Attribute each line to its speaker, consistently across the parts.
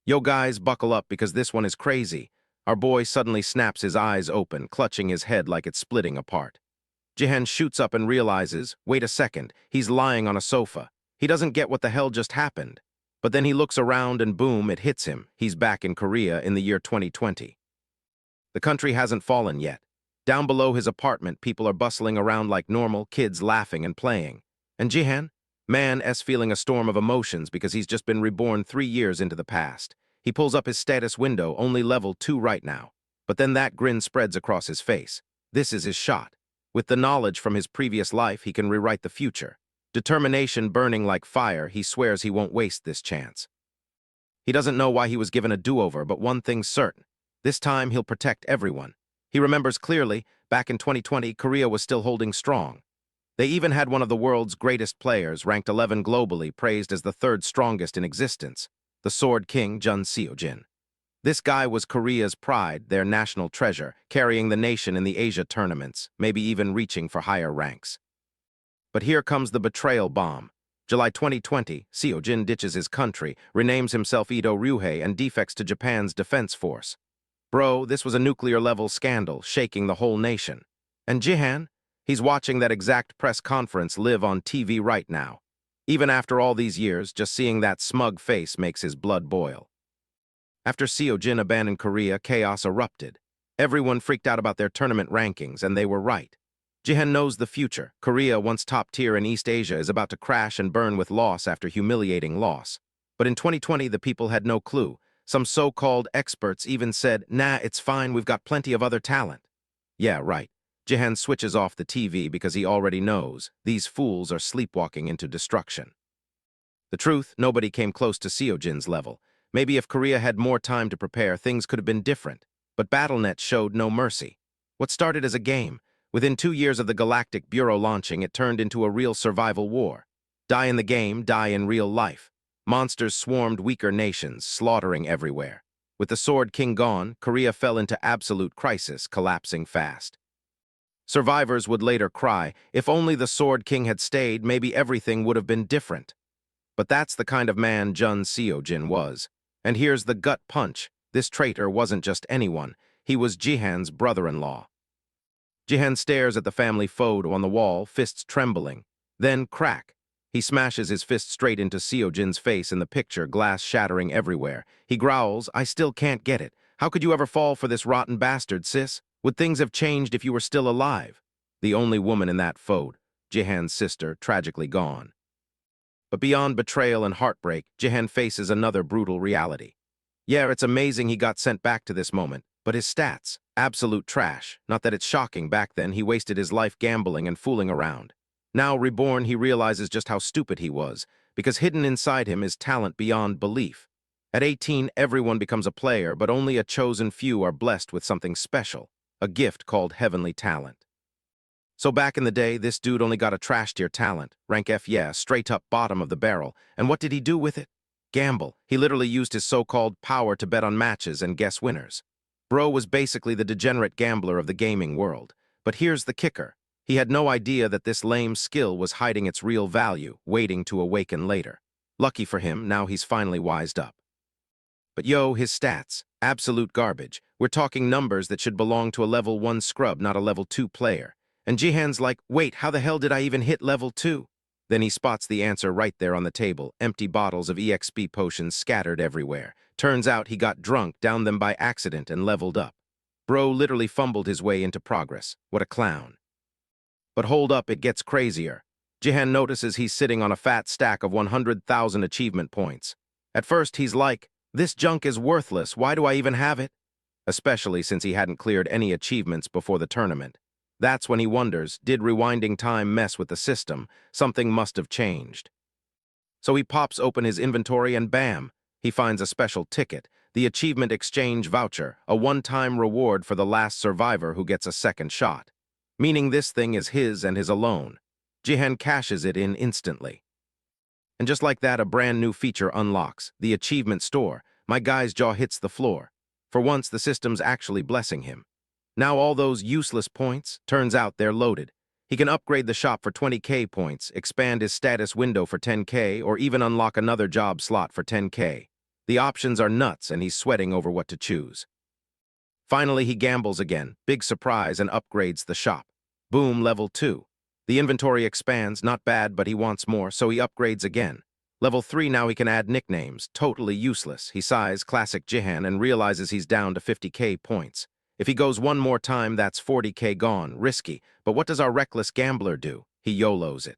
Speaker 1: Yo guys, buckle up because this one is crazy. Our boy suddenly snaps his eyes open, clutching his head like it's splitting apart. Jihan shoots up and realizes, wait a second, he's lying on a sofa. He doesn't get what the hell just happened. But then he looks around and boom, it hits him. He's back in Korea in the year 2020. The country hasn't fallen yet. Down below his apartment, people are bustling around like normal, kids laughing and playing. And Jihan? Man feeling a storm of emotions because he's just been reborn 3 years into the past. He pulls up his status window, only level 2 right now. But then that grin spreads across his face. This is his shot. With the knowledge from his previous life, he can rewrite the future. Determination burning like fire, he swears he won't waste this chance. He doesn't know why he was given a do-over, but one thing's certain. This time, he'll protect everyone. He remembers clearly, back in 2020, Korea was still holding strong. They even had one of the world's greatest players, ranked 11 globally, praised as the 3rd strongest in existence, the Sword King Jun Seojin. This guy was Korea's pride, their national treasure, carrying the nation in the Asia tournaments, maybe even reaching for higher ranks. But here comes the betrayal bomb. July 2020, Seojin ditches his country, renames himself Ito Ryuhei, and defects to Japan's defense force. Bro, this was a nuclear-level scandal, shaking the whole nation. And Jihan? He's watching that exact press conference live on TV right now. Even after all these years, just seeing that smug face makes his blood boil. After Seojin abandoned Korea, chaos erupted. Everyone freaked out about their tournament rankings, and they were right. Jihan knows the future. Korea, once top tier in East Asia, is about to crash and burn with loss after humiliating loss. But in 2020, the people had no clue. Some so-called experts even said, nah, it's fine, we've got plenty of other talent. Yeah, right. Jihan switches off the TV because he already knows these fools are sleepwalking into destruction. The truth, nobody came close to Seojin's level. Maybe if Korea had more time to prepare, things could have been different. But BattleNet showed no mercy. What started as a game, within 2 years of the Galactic Bureau launching, it turned into a real survival war. Die in the game, die in real life. Monsters swarmed weaker nations, slaughtering everywhere. With the Sword King gone, Korea fell into absolute crisis, collapsing fast. Survivors would later cry, if only the Sword King had stayed, maybe everything would have been different. But that's the kind of man Jun Seojin was. And here's the gut punch. This traitor wasn't just anyone. He was Jihan's brother-in-law. Jihan stares at the family photo on the wall, fists trembling. Then, crack. He smashes his fist straight into Seojin's face in the picture, glass shattering everywhere. He growls, I still can't get it. How could you ever fall for this rotten bastard, sis? Would things have changed if you were still alive? The only woman in that photo, Jihan's sister, tragically gone. But beyond betrayal and heartbreak, Jihan faces another brutal reality. Yeah, it's amazing he got sent back to this moment, but his stats, absolute trash. Not that it's shocking, back then he wasted his life gambling and fooling around. Now, reborn, he realizes just how stupid he was, because hidden inside him is talent beyond belief. At 18, everyone becomes a player, but only a chosen few are blessed with something special, a gift called heavenly talent. So back in the day, this dude only got a trash-tier talent, rank F, yeah, straight up bottom of the barrel, and what did he do with it? Gamble. He literally used his so-called power to bet on matches and guess winners. Bro was basically the degenerate gambler of the gaming world. But here's the kicker. He had no idea that this lame skill was hiding its real value, waiting to awaken later. Lucky for him, now he's finally wised up. But yo, his stats, absolute garbage. We're talking numbers that should belong to a level 1 scrub, not a level 2 player. And Jihan's like, wait, how the hell did I even hit level 2? Then he spots the answer right there on the table, empty bottles of EXP potions scattered everywhere. Turns out he got drunk, downed them by accident, and leveled up. Bro literally fumbled his way into progress. What a clown. But hold up, it gets crazier. Jihan notices he's sitting on a fat stack of 100,000 achievement points. At first, he's like, this junk is worthless, why do I even have it? Especially since he hadn't cleared any achievements before the tournament. That's when he wonders, did rewinding time mess with the system? Something must have changed. So he pops open his inventory and bam, he finds a special ticket, the achievement exchange voucher, a one-time reward for the last survivor who gets a second shot. Meaning this thing is his and his alone. Jihan cashes it in instantly. And just like that, a brand new feature unlocks, the achievement store. My guy's jaw hits the floor. For once, the system's actually blessing him. Now all those useless points, turns out they're loaded. He can upgrade the shop for 20k points, expand his status window for 10k, or even unlock another job slot for 10k. The options are nuts and he's sweating over what to choose. Finally, he gambles again, big surprise, and upgrades the shop. Boom, level 2. The inventory expands, not bad, but he wants more, so he upgrades again. Level 3, now he can add nicknames, totally useless. He sighs, classic Jihan, and realizes he's down to 50k points. If he goes one more time, that's 40k gone, risky. But what does our reckless gambler do? He YOLOs it.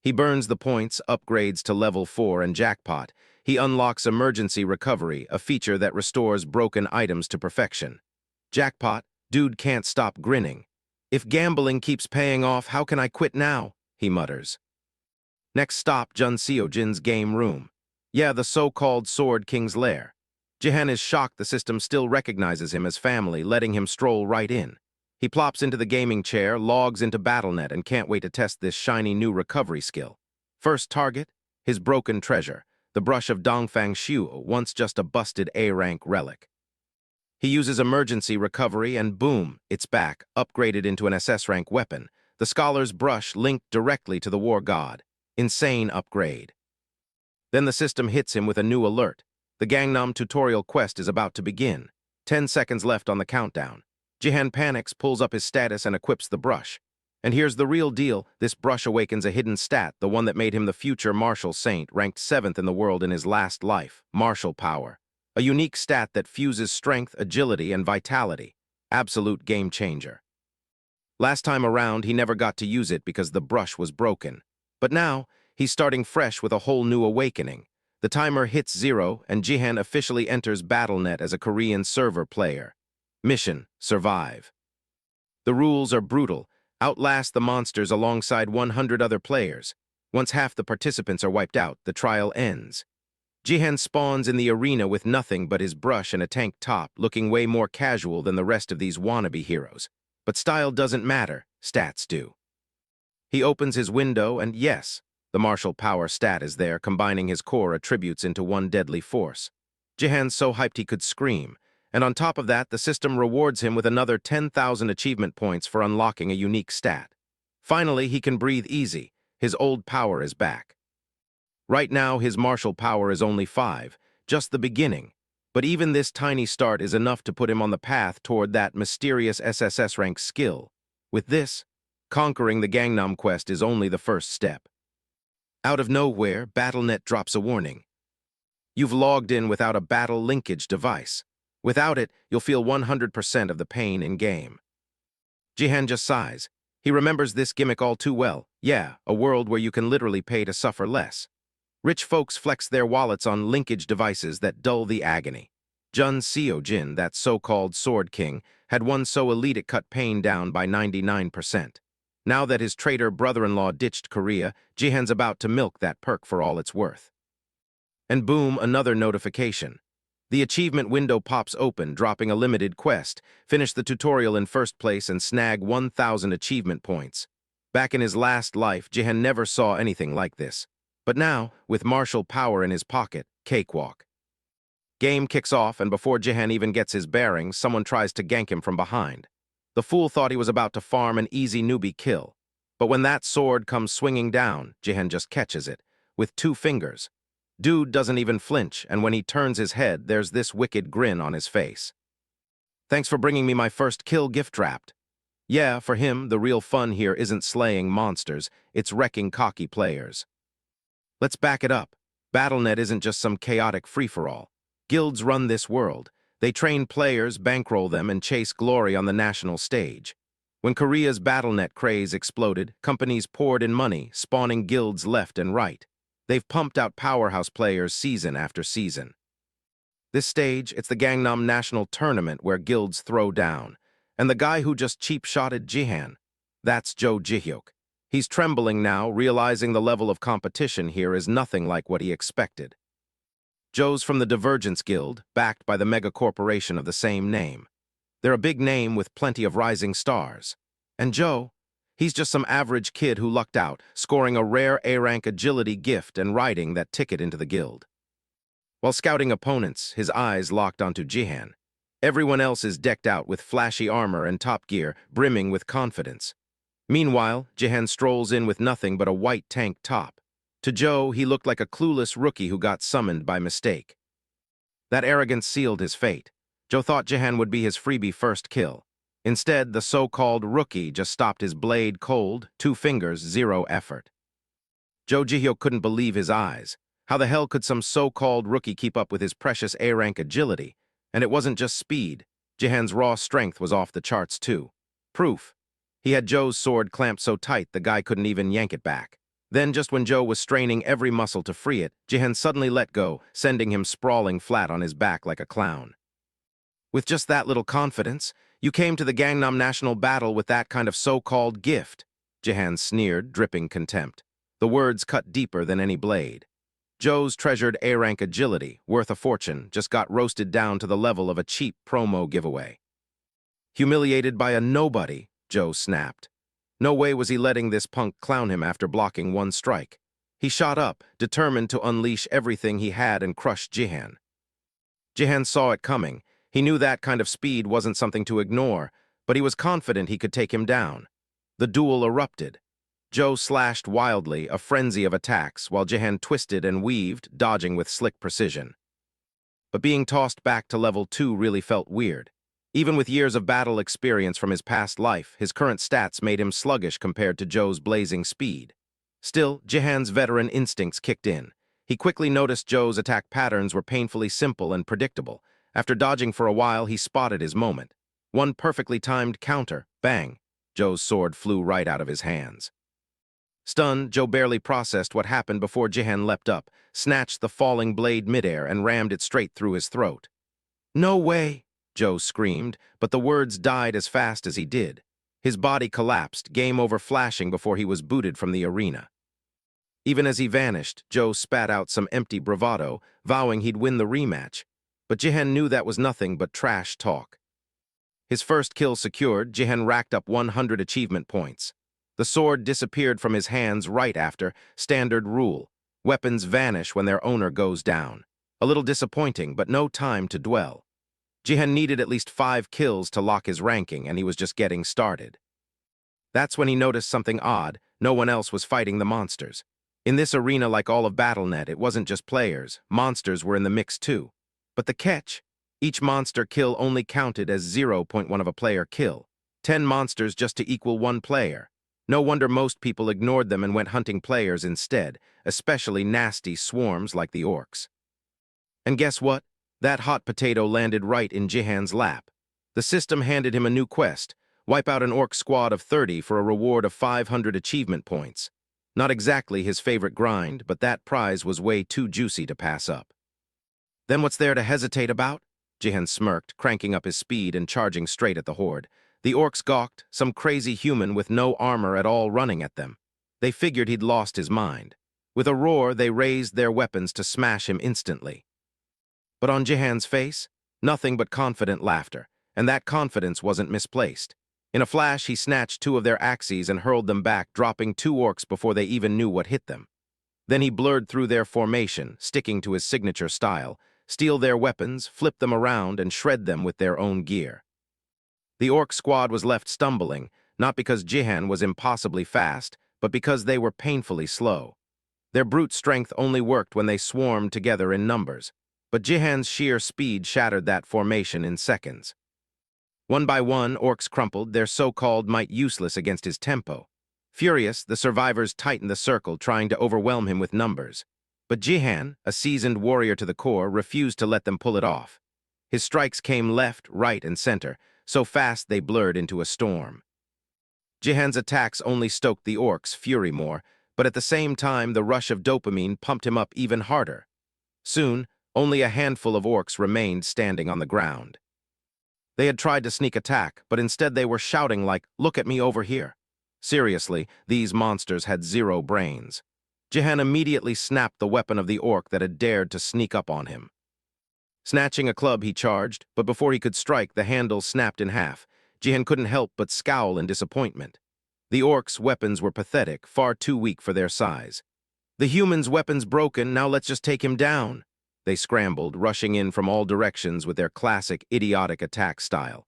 Speaker 1: He burns the points, upgrades to level 4, and jackpot. He unlocks emergency recovery, a feature that restores broken items to perfection. Jackpot, dude can't stop grinning. If gambling keeps paying off, how can I quit now? He mutters. Next stop, Jun Seojin's game room. Yeah, the so-called Sword King's lair. Jihan is shocked the system still recognizes him as family, letting him stroll right in. He plops into the gaming chair, logs into BattleNet, and can't wait to test this shiny new recovery skill. First target, his broken treasure, the brush of Dongfang Xiu, once just a busted A-rank relic. He uses emergency recovery and boom, it's back, upgraded into an SS-rank weapon. The scholar's brush linked directly to the war god. Insane upgrade. Then the system hits him with a new alert. The Gangnam tutorial quest is about to begin. 10 seconds left on the countdown. Jihan panics, pulls up his status, and equips the brush. And here's the real deal. This brush awakens a hidden stat, the one that made him the future martial saint, ranked 7th in the world in his last life, martial power. A unique stat that fuses strength, agility, and vitality. Absolute game changer. Last time around, he never got to use it because the brush was broken. But now, he's starting fresh with a whole new awakening. The timer hits 0, and Jihan officially enters BattleNet as a Korean server player. Mission: survive. The rules are brutal. Outlast the monsters alongside 100 other players. Once half the participants are wiped out, the trial ends. Jihan spawns in the arena with nothing but his brush and a tank top, looking way more casual than the rest of these wannabe heroes. But style doesn't matter, stats do. He opens his window and yes, the martial power stat is there, combining his core attributes into one deadly force. Jihan's so hyped he could scream, and on top of that, the system rewards him with another 10,000 achievement points for unlocking a unique stat. Finally, he can breathe easy. His old power is back. Right now, his martial power is only 5, just the beginning. But even this tiny start is enough to put him on the path toward that mysterious SSS rank skill. With this, conquering the Gangnam quest is only the first step. Out of nowhere, BattleNet drops a warning. You've logged in without a battle linkage device. Without it, you'll feel 100% of the pain in-game. Jihan just sighs. He remembers this gimmick all too well. Yeah, a world where you can literally pay to suffer less. Rich folks flex their wallets on linkage devices that dull the agony. Jun Seojin, that so-called Sword King, had one so elite it cut pain down by 99%. Now that his traitor brother-in-law ditched Korea, Jihan's about to milk that perk for all it's worth. And boom, another notification. The achievement window pops open, dropping a limited quest. Finish the tutorial in first place and snag 1,000 achievement points. Back in his last life, Jihan never saw anything like this. But now, with martial power in his pocket, cakewalk. Game kicks off, and before Jihan even gets his bearings, someone tries to gank him from behind. The fool thought he was about to farm an easy newbie kill. But when that sword comes swinging down, Jihan just catches it, with 2 fingers. Dude doesn't even flinch, and when he turns his head, there's this wicked grin on his face. Thanks for bringing me my first kill, gift-wrapped. Yeah, for him, the real fun here isn't slaying monsters, it's wrecking cocky players. Let's back it up. BattleNet isn't just some chaotic free-for-all. Guilds run this world. They train players, bankroll them, and chase glory on the national stage. When Korea's BattleNet craze exploded, companies poured in money, spawning guilds left and right. They've pumped out powerhouse players season after season. This stage, it's the Gangnam National Tournament where guilds throw down. And the guy who just cheap-shotted Jihan, that's Jo Jihyuk. He's trembling now, realizing the level of competition here is nothing like what he expected. Joe's from the Divergence Guild, backed by the mega corporation of the same name. They're a big name with plenty of rising stars. And Joe, he's just some average kid who lucked out, scoring a rare A-rank agility gift and riding that ticket into the guild. While scouting opponents, his eyes locked onto Jihan. Everyone else is decked out with flashy armor and top gear, brimming with confidence. Meanwhile, Jihan strolls in with nothing but a white tank top. To Joe, he looked like a clueless rookie who got summoned by mistake. That arrogance sealed his fate. Joe thought Jihan would be his freebie first kill. Instead, the so-called rookie just stopped his blade cold, 2 fingers, 0 effort. Joe Jihyo couldn't believe his eyes. How the hell could some so-called rookie keep up with his precious A-rank agility? And it wasn't just speed. Jihan's raw strength was off the charts too. Proof. He had Joe's sword clamped so tight the guy couldn't even yank it back. Then, just when Joe was straining every muscle to free it, Jihan suddenly let go, sending him sprawling flat on his back like a clown. With just that little confidence, you came to the Gangnam National battle with that kind of so-called gift, Jihan sneered, dripping contempt. The words cut deeper than any blade. Joe's treasured A-rank agility, worth a fortune, just got roasted down to the level of a cheap promo giveaway. Humiliated by a nobody, Joe snapped. No way was he letting this punk clown him after blocking 1 strike. He shot up, determined to unleash everything he had and crush Jihan. Jihan saw it coming. He knew that kind of speed wasn't something to ignore, but he was confident he could take him down. The duel erupted. Joe slashed wildly, a frenzy of attacks, while Jihan twisted and weaved, dodging with slick precision. But being tossed back to level 2 really felt weird. Even with years of battle experience from his past life, his current stats made him sluggish compared to Joe's blazing speed. Still, Jihan's veteran instincts kicked in. He quickly noticed Joe's attack patterns were painfully simple and predictable. After dodging for a while, he spotted his moment. One perfectly timed counter, bang. Joe's sword flew right out of his hands. Stunned, Joe barely processed what happened before Jihan leapt up, snatched the falling blade midair, and rammed it straight through his throat. "No way!" Joe screamed, but the words died as fast as he did. His body collapsed, game over flashing before he was booted from the arena. Even as he vanished, Joe spat out some empty bravado, vowing he'd win the rematch. But Jihan knew that was nothing but trash talk. His first kill secured, Jihan racked up 100 achievement points. The sword disappeared from his hands right after, standard rule. Weapons vanish when their owner goes down. A little disappointing, but no time to dwell. Jihan needed at least 5 kills to lock his ranking, and he was just getting started. That's when he noticed something odd. No one else was fighting the monsters. In this arena, like all of BattleNet, it wasn't just players. Monsters were in the mix too. But the catch? Each monster kill only counted as 0.1 of a player kill. 10 monsters just to equal 1 player. No wonder most people ignored them and went hunting players instead, especially nasty swarms like the orcs. And guess what? That hot potato landed right in Jihan's lap. The system handed him a new quest: wipe out an orc squad of 30 for a reward of 500 achievement points. Not exactly his favorite grind, but that prize was way too juicy to pass up. Then what's there to hesitate about? Jihan smirked, cranking up his speed and charging straight at the horde. The orcs gawked, some crazy human with no armor at all running at them. They figured he'd lost his mind. With a roar, they raised their weapons to smash him instantly. But on Jihan's face, nothing but confident laughter, and that confidence wasn't misplaced. In a flash, he snatched 2 of their axes and hurled them back, dropping 2 orcs before they even knew what hit them. Then he blurred through their formation, sticking to his signature style, steal their weapons, flip them around, and shred them with their own gear. The orc squad was left stumbling, not because Jihan was impossibly fast, but because they were painfully slow. Their brute strength only worked when they swarmed together in numbers, but Jihan's sheer speed shattered that formation in seconds. One by one, orcs crumpled, their so-called might useless against his tempo. Furious, the survivors tightened the circle, trying to overwhelm him with numbers. But Jihan, a seasoned warrior to the core, refused to let them pull it off. His strikes came left, right, and center, so fast they blurred into a storm. Jihan's attacks only stoked the orcs' fury more, but at the same time the rush of dopamine pumped him up even harder. Soon, only a handful of orcs remained standing on the ground. They had tried to sneak attack, but instead they were shouting like, "Look at me over here." Seriously, these monsters had 0 brains. Jihan immediately snapped the weapon of the orc that had dared to sneak up on him. Snatching a club, he charged, but before he could strike, the handle snapped in half. Jihan couldn't help but scowl in disappointment. The orcs' weapons were pathetic, far too weak for their size. "The human's weapon's broken, now let's just take him down." They scrambled, rushing in from all directions with their classic, idiotic attack style.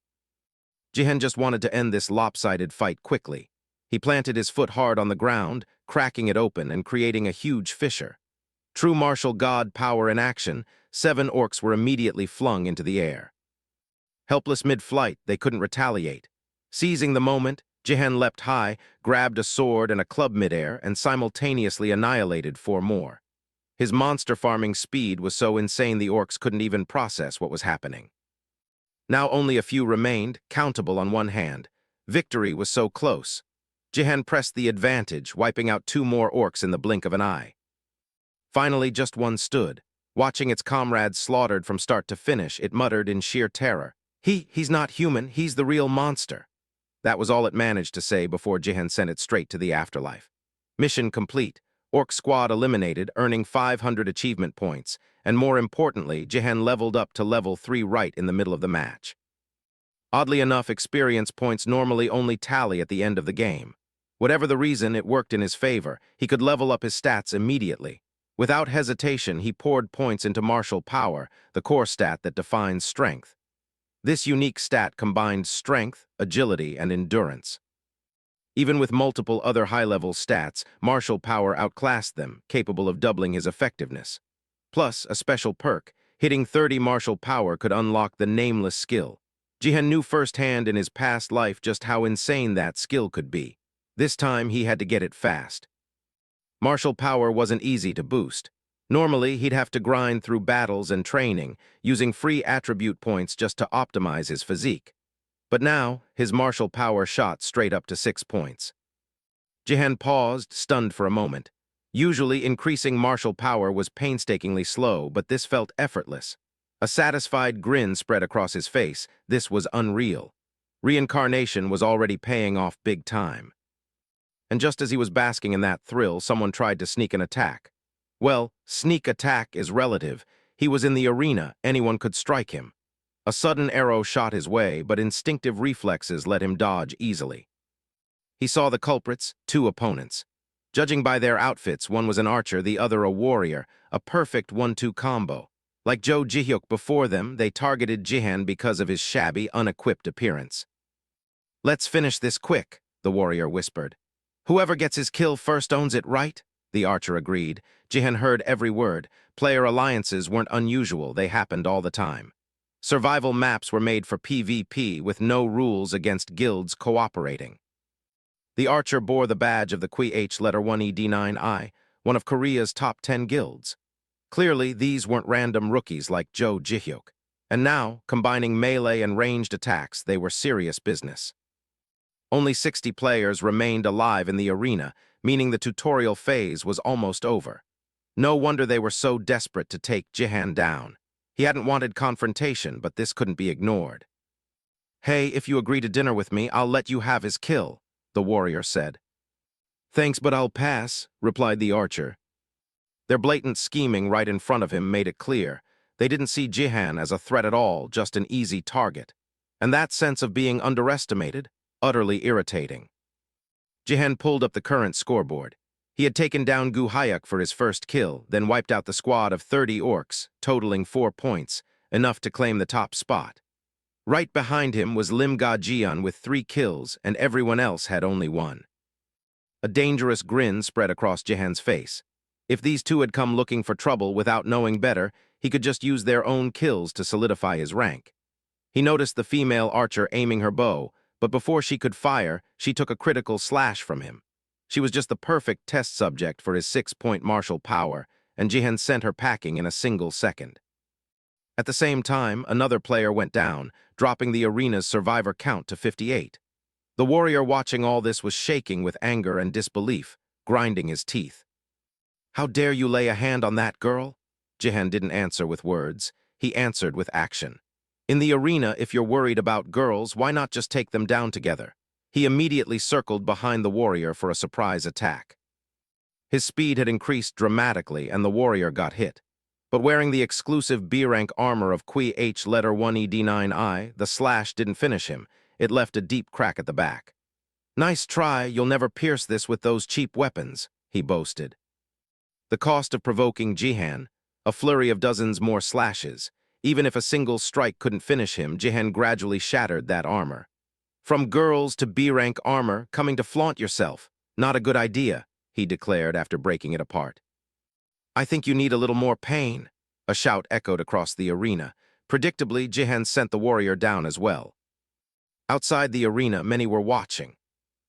Speaker 1: Jihan just wanted to end this lopsided fight quickly. He planted his foot hard on the ground, cracking it open and creating a huge fissure. True martial god power in action, 7 orcs were immediately flung into the air. Helpless mid-flight, they couldn't retaliate. Seizing the moment, Jihen leapt high, grabbed a sword and a club midair, and simultaneously annihilated 4 more. His monster farming speed was so insane the orcs couldn't even process what was happening. Now only a few remained, countable on one hand. Victory was so close. Jihen pressed the advantage, wiping out 2 more orcs in the blink of an eye. Finally, just one stood. Watching its comrades slaughtered from start to finish, it muttered in sheer terror, He's not human, he's the real monster." That was all it managed to say before Jihen sent it straight to the afterlife. Mission complete. Orc squad eliminated, earning 500 achievement points, and more importantly, Jihen leveled up to level 3 right in the middle of the match. Oddly enough, experience points normally only tally at the end of the game. Whatever the reason, it worked in his favor. He could level up his stats immediately. Without hesitation, he poured points into martial power, the core stat that defines strength. This unique stat combined strength, agility, and endurance. Even with multiple other high-level stats, martial power outclassed them, capable of doubling his effectiveness. Plus, a special perk, hitting 30 martial power could unlock the nameless skill. Jihen knew firsthand in his past life just how insane that skill could be. This time, he had to get it fast. Martial power wasn't easy to boost. Normally, he'd have to grind through battles and training, using free attribute points just to optimize his physique. But now, his martial power shot straight up to 6 points. Jihen paused, stunned for a moment. Usually, increasing martial power was painstakingly slow, but this felt effortless. A satisfied grin spread across his face. This was unreal. Reincarnation was already paying off big time. And just as he was basking in that thrill, someone tried to sneak an attack. Well, sneak attack is relative. He was in the arena, anyone could strike him. A sudden arrow shot his way, but instinctive reflexes let him dodge easily. He saw the culprits, 2 opponents. Judging by their outfits, one was an archer, the other a warrior, a perfect 1-2 combo. Like Joe Jihyuk before them, they targeted Jihen because of his shabby, unequipped appearance. "Let's finish this quick," the warrior whispered. "Whoever gets his kill first owns it, right?" The archer agreed. Jihen heard every word. Player alliances weren't unusual, they happened all the time. Survival maps were made for PvP with no rules against guilds cooperating. The archer bore the badge of the QH letter 1ED9I, one of Korea's top 10 guilds. Clearly, these weren't random rookies like Joe Jihyuk. And now, combining melee and ranged attacks, they were serious business. Only 60 players remained alive in the arena, meaning the tutorial phase was almost over. No wonder they were so desperate to take Jihen down. He hadn't wanted confrontation, but this couldn't be ignored. "Hey, if you agree to dinner with me, I'll let you have his kill," the warrior said. "Thanks, but I'll pass," replied the archer. Their blatant scheming right in front of him made it clear. They didn't see Jihen as a threat at all, just an easy target. And that sense of being underestimated, utterly irritating. Jihen pulled up the current scoreboard. He had taken down Gu Hayuk for his first kill, then wiped out the squad of 30 orcs, totaling 4 points, enough to claim the top spot. Right behind him was Lim Ga Jian with 3 kills, and everyone else had only 1. A dangerous grin spread across Jihen's face. If these two had come looking for trouble without knowing better, he could just use their own kills to solidify his rank. He noticed the female archer aiming her bow, but before she could fire, she took a critical slash from him. She was just the perfect test subject for his 6-point martial power, and Jihen sent her packing in a single second. At the same time, another player went down, dropping the arena's survivor count to 58. The warrior watching all this was shaking with anger and disbelief, grinding his teeth. "How dare you lay a hand on that girl?" Jihen didn't answer with words. He answered with action. "In the arena, if you're worried about girls, why not just take them down together?" He immediately circled behind the warrior for a surprise attack. His speed had increased dramatically, and the warrior got hit. But wearing the exclusive B-rank armor of QH letter 1ED9I, the slash didn't finish him. It left a deep crack at the back. "Nice try, you'll never pierce this with those cheap weapons," he boasted. The cost of provoking Jihen, a flurry of dozens more slashes. Even if a single strike couldn't finish him, Jihen gradually shattered that armor. "From girls to B-rank armor, coming to flaunt yourself. Not a good idea," he declared after breaking it apart. "I think you need a little more pain." A shout echoed across the arena. Predictably, Jihan sent the warrior down as well. Outside the arena, many were watching.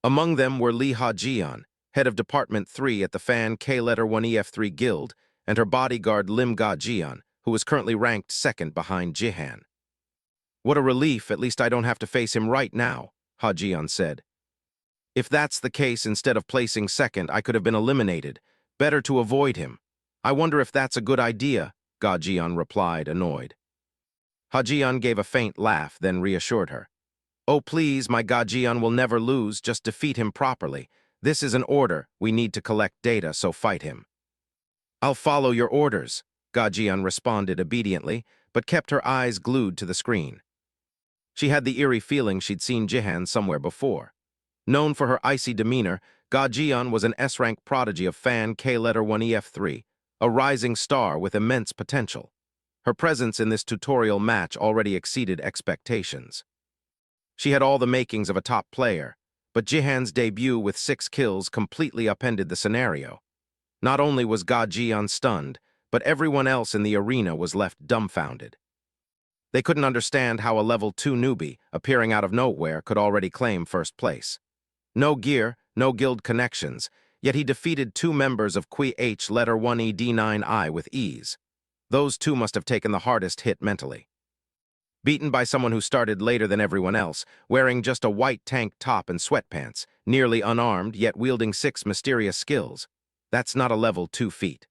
Speaker 1: Among them were Lee Ha-jian, head of Department 3 at the Fan K-1EF3 Guild, and her bodyguard Lim Ga-jian, who was currently ranked second behind Jihan. "What a relief, at least I don't have to face him right now," Ha-jian said. "If that's the case, instead of placing second, I could have been eliminated. Better to avoid him." "I wonder if that's a good idea," Ga-jian replied, annoyed. Ha-jian gave a faint laugh, then reassured her. "Oh, please, my Ga-jian will never lose, just defeat him properly. This is an order, we need to collect data, so fight him." "I'll follow your orders," Ga-jian responded obediently, but kept her eyes glued to the screen. She had the eerie feeling she'd seen Jihan somewhere before. Known for her icy demeanor, Ga-jian was an S-rank prodigy of Fan K-1EF3, a rising star with immense potential. Her presence in this tutorial match already exceeded expectations. She had all the makings of a top player, but Jihan's debut with 6 kills completely upended the scenario. Not only was Ga-jian stunned, but everyone else in the arena was left dumbfounded. They couldn't understand how a level 2 newbie, appearing out of nowhere, could already claim first place. No gear, no guild connections, yet he defeated 2 members of Qui H letter 1ED9I with ease. Those 2 must have taken the hardest hit mentally. Beaten by someone who started later than everyone else, wearing just a white tank top and sweatpants, nearly unarmed yet wielding 6 mysterious skills. That's not a level 2 feat.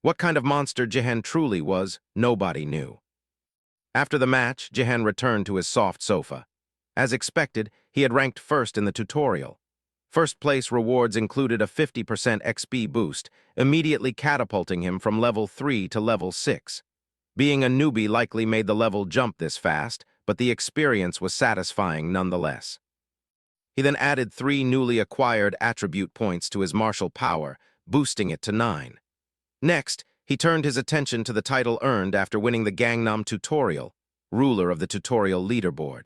Speaker 1: What kind of monster Jihan truly was, nobody knew. After the match, Jihan returned to his soft sofa. As expected, he had ranked first in the tutorial. First place rewards included a 50% XP boost, immediately catapulting him from level 3 to level 6. Being a newbie likely made the level jump this fast, but the experience was satisfying nonetheless. He then added 3 newly acquired attribute points to his martial power, boosting it to 9. Next, he turned his attention to the title earned after winning the Gangnam tutorial, ruler of the tutorial leaderboard.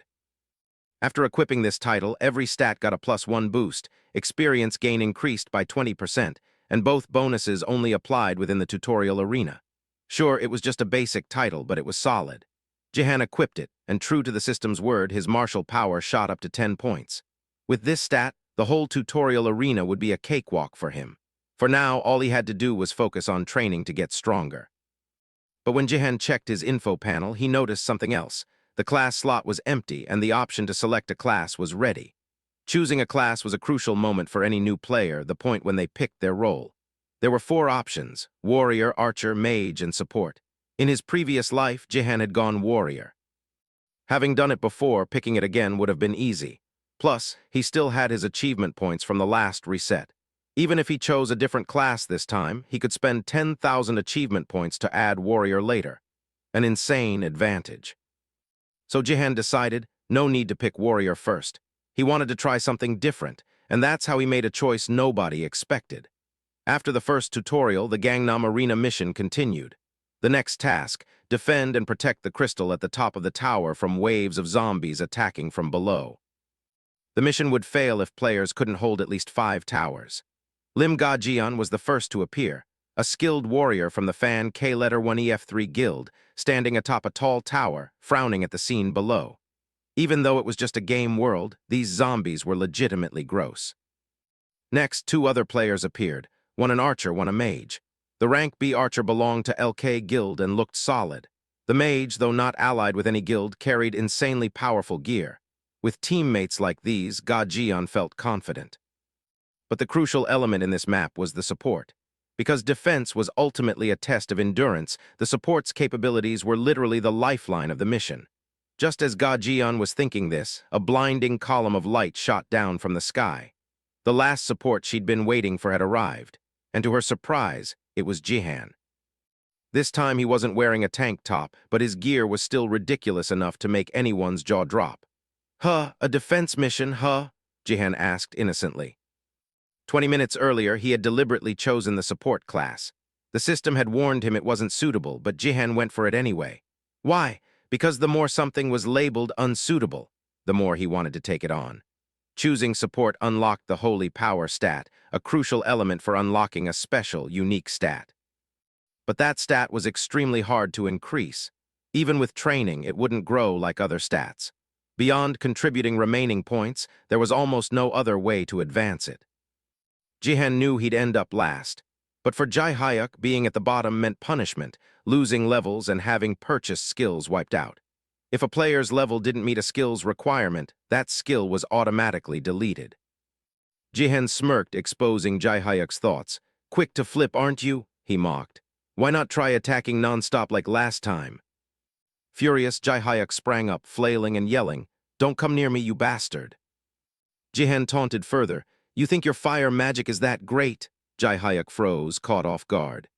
Speaker 1: After equipping this title, every stat got a +1 boost, experience gain increased by 20%, and both bonuses only applied within the tutorial arena. Sure, it was just a basic title, but it was solid. Jihan equipped it, and true to the system's word, his martial power shot up to 10 points. With this stat, the whole tutorial arena would be a cakewalk for him. For now, all he had to do was focus on training to get stronger. But when Jihan checked his info panel, he noticed something else. The class slot was empty, and the option to select a class was ready. Choosing a class was a crucial moment for any new player, the point when they picked their role. There were 4 options: warrior, archer, mage, and support. In his previous life, Jihan had gone warrior. Having done it before, picking it again would have been easy. Plus, he still had his achievement points from the last reset. Even if he chose a different class this time, he could spend 10,000 achievement points to add warrior later. An insane advantage. So Jihan decided, no need to pick warrior first. He wanted to try something different, and that's how he made a choice nobody expected. After the first tutorial, the Gangnam Arena mission continued. The next task, defend and protect the crystal at the top of the tower from waves of zombies attacking from below. The mission would fail if players couldn't hold at least 5 towers. Lim Ga-jian was the first to appear, a skilled warrior from the Fan K-1EF3 Guild, standing atop a tall tower, frowning at the scene below. Even though it was just a game world, these zombies were legitimately gross. Next, 2 other players appeared, one an archer, one a mage. The rank B archer belonged to LK Guild and looked solid. The mage, though not allied with any guild, carried insanely powerful gear. With teammates like these, Ga-jian felt confident. But the crucial element in this map was the support. Because defense was ultimately a test of endurance, the support's capabilities were literally the lifeline of the mission. Just as Ga-jian was thinking this, a blinding column of light shot down from the sky. The last support she'd been waiting for had arrived, and to her surprise, it was Jihan. This time he wasn't wearing a tank top, but his gear was still ridiculous enough to make anyone's jaw drop. "Huh, a defense mission, huh?" Jihan asked innocently. 20 minutes earlier, he had deliberately chosen the support class. The system had warned him it wasn't suitable, but Jihan went for it anyway. Why? Because the more something was labeled unsuitable, the more he wanted to take it on. Choosing support unlocked the holy power stat, a crucial element for unlocking a special, unique stat. But that stat was extremely hard to increase. Even with training, it wouldn't grow like other stats. Beyond contributing remaining points, there was almost no other way to advance it. Jihen knew he'd end up last. But for Jae-hyuk, being at the bottom meant punishment, losing levels and having purchased skills wiped out. If a player's level didn't meet a skill's requirement, that skill was automatically deleted. Jihen smirked, exposing Jae-hyuk's thoughts. "Quick to flip, aren't you?" he mocked. "Why not try attacking non-stop like last time?" Furious, Jae-hyuk sprang up, flailing and yelling, "Don't come near me, you bastard!" Jihen taunted further, "You think your fire magic is that great?" Jae-hyuk froze, caught off guard.